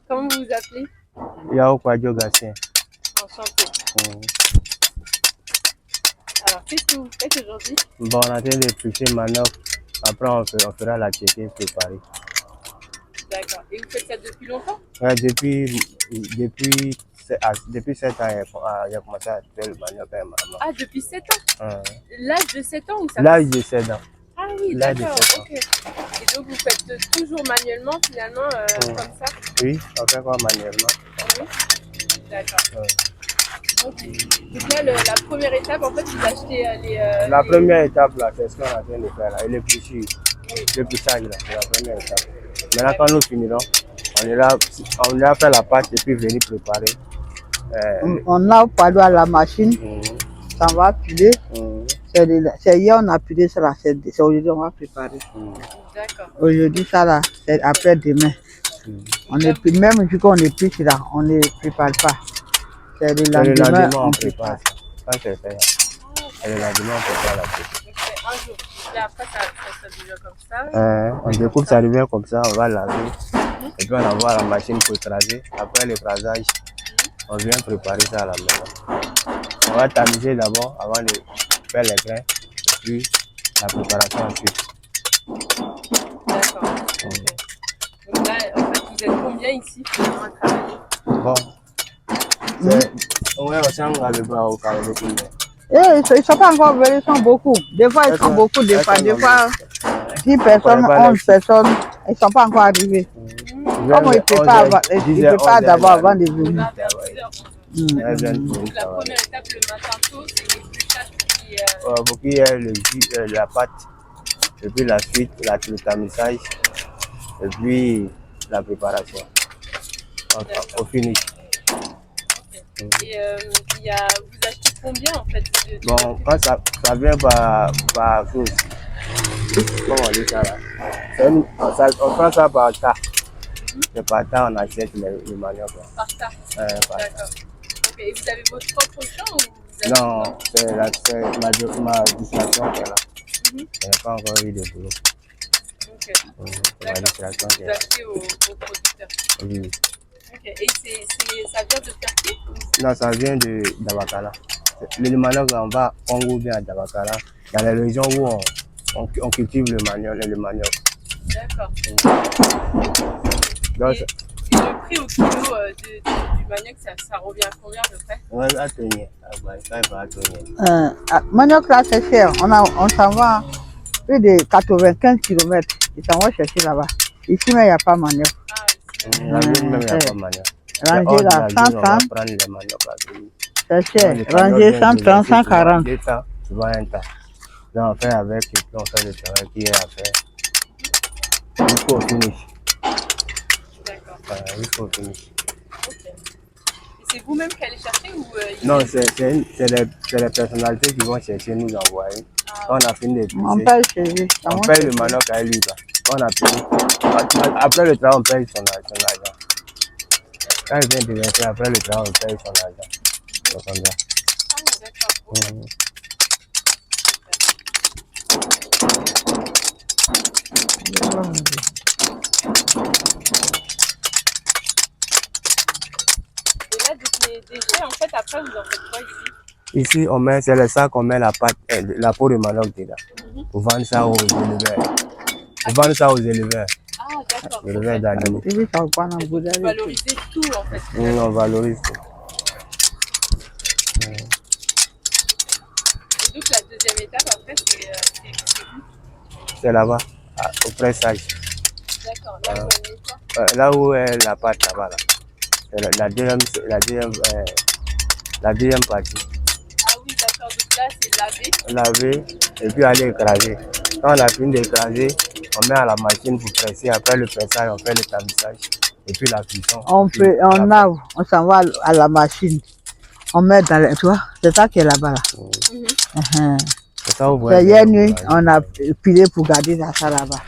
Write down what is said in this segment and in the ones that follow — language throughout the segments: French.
Comment vous vous appelez? Yao Kwadjo Gatien. Enchanté. Alors, qu'est-ce que vous faites aujourd'hui? Bon, on est en train d'éplucher manioc. Après, on fera la tchétée préparée. D'accord. Et vous faites ça depuis longtemps? Ouais, depuis 7 ans, j'ai commencé à faire le manioc avec maman. Ah, depuis 7 ans? L'âge de 7 ans ou ça? L'âge de 7 ans. Ah oui, d'accord, ok. Et donc vous faites toujours manuellement finalement comme ça? Oui, on fait quoi manuellement? Oui. D'accord. Ok. Donc là, la première étape, en fait, vous achetez les... La première étape, là, c'est ce qu'on est en train de faire là. Et l'épluchage, là, c'est la première étape. Maintenant, quand nous finirons, on ira faire la pâte et puis venir préparer. On a pas à la machine, ça va piler. C'est hier on a pilé ça là, c'est aujourd'hui on va préparer. D'accord. Aujourd'hui ça là, c'est après demain. On est même vu qu'on est plus là, on ne prépare pas. C'est le lendemain on prépare. Quand c'est fait, le lendemain on prépare la pâte. Donc c'est un jour. Et après ça devient comme ça. On découpe, ça devient comme ça, on va laver. Et puis on envoie à la machine pour écraser. Après l'écrasage, on vient préparer ça à la maison. On va tamiser d'abord avant de faire les grains, puis la préparation ensuite. D'accord. Donc là, en fait, vous êtes combien ici à travailler? Bon. On est ensemble à le bas au carré de Guinée. Ils ne sont pas encore venus, ils sont beaucoup. Des fois, ils sont beaucoup, des fois 10 personnes, 11 personnes, ils ne sont pas encore arrivés. Comme ils préparent d'abord avant de venir. La première étape, le matin tôt, c'est l'épluchage pour qu'il y ait le jus, la pâte, et puis la suite, le tamisage, et puis la préparation. Au finish. Et vous achetez combien en fait Bon, quand ça vient par chose, comment on dit ça là? On prend ça par tas. Et par tas, on achète le manioc. Par tas? D'accord. Et vous avez votre propre champ ou vous avez... Non, c'est ma distraction qui est là. Je n'ai pas encore eu de boulot. C'est ma distraction qui est là. Vous achetez aux producteurs? Oui. Et ça vient de Fertier? Non, ça vient d'Abakala. Le manioc, on va en gros bien à Dabakala, dans les régions où on cultive le manioc. D'accord. Donc, et le prix au kilo du manioc, ça revient à combien à peu près? On va tenir. Ça va tenir. Manioc là, c'est cher. On s'en va plus de 95 km. Ils s'en vont chercher là-bas. Ici, mais il n'y a pas manioc. Ici, même il n'y a pas manioc. Rangé là, 130. On va prendre les manioc là. C'est cher. Rangé 130, 140. Tu vois un tas. Là, on fait avec et puis on fait le travail qui est à faire. Jusqu'au finish. D'accord. Jusqu'au finish. Ok. Et c'est vous-même qui allez chercher ou non, c'est les personnalités qui vont chercher, nous envoyer. Quand on a fini de on paye chez lui. On paye le manioc à lui. Quand on a fini, après le travail, on paye son argent. Quand il vient de verser, après le travail, on paye son argent. Donc, comme ça. D'accord. Et là, les déchets, en fait, après, vous en faites quoi ici? Ici, c'est le sac, on met la pâte, la peau de manioc dedans. Pour vendre ça aux éleveurs. Pour vendre ça aux éleveurs. Ah, d'accord. Les éleveurs d'animaux. Vous valorisez tout, en fait. On valorise tout. Et donc, la deuxième étape, après, c'est où? C'est là-bas, au pressage. D'accord. Là où elle est quoi? Là où est la pâte, là-bas. Là. C'est la deuxième partie. Ah oui, d'accord. Donc là, c'est laver. Laver et puis aller écraser. Quand on a fini d'écraser, on met à la machine pour presser. Après le pressage, on fait le tamisage et puis la cuisson. On s'en va à la machine. On met dans les toits. C'est ça qui est là-bas. Là. C'est hier nuit, on a pilé pour garder ça là-bas.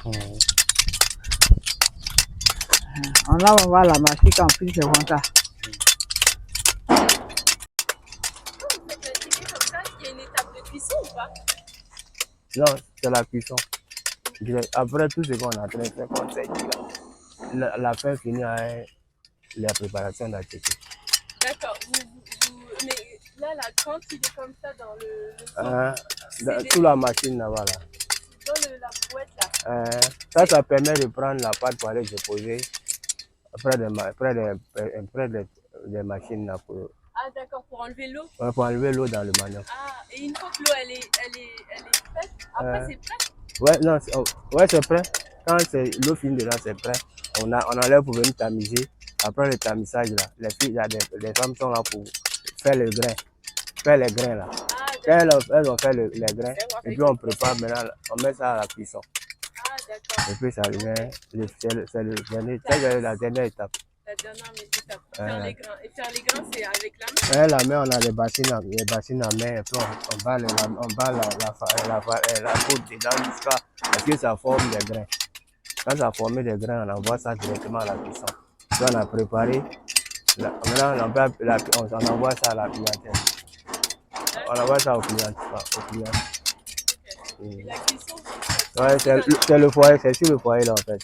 On va à la machine quand on pile, c'est comme ça. Il y a une étape de cuisson ou pas? Non, c'est la cuisson. Après tout ce qu'on a fait, la fin finit la préparation d'Atchéké. D'accord. Mais là, quand il est comme ça dans Sous la machine là, voilà. Dans la boîte là. Ça permet de prendre la pâte pour aller déposer près des machines là pour. Ah d'accord, pour enlever l'eau. Ouais, pour enlever l'eau dans le manioc. Ah, et une fois que l'eau elle est faite, après c'est prêt? Ouais, non, ouais, c'est prêt. Quand l'eau finit dedans, c'est prêt. On enlève pour venir tamiser. Après le tamisage là, les femmes sont là pour faire le grain. Faire les grains là. Quand elles ont fait les grains, et puis on prépare maintenant, on met ça à la cuisson. Ah d'accord. Et puis ça devient, c'est la dernière étape. La dernière étape. Faire les grains. Et faire les grains, c'est avec la main? Ouais, la main, on a les bassines à main, et puis on bat la poudre dedans jusqu'à ce que ça forme des grains. Quand ça forme des grains, on envoie ça directement à la cuisson. Puis on a préparé, maintenant on envoie ça à la clientèle. On envoie ça au client. Okay. Et la cuisson, ouais, c'est le foyer, c'est sur le foyer là en fait.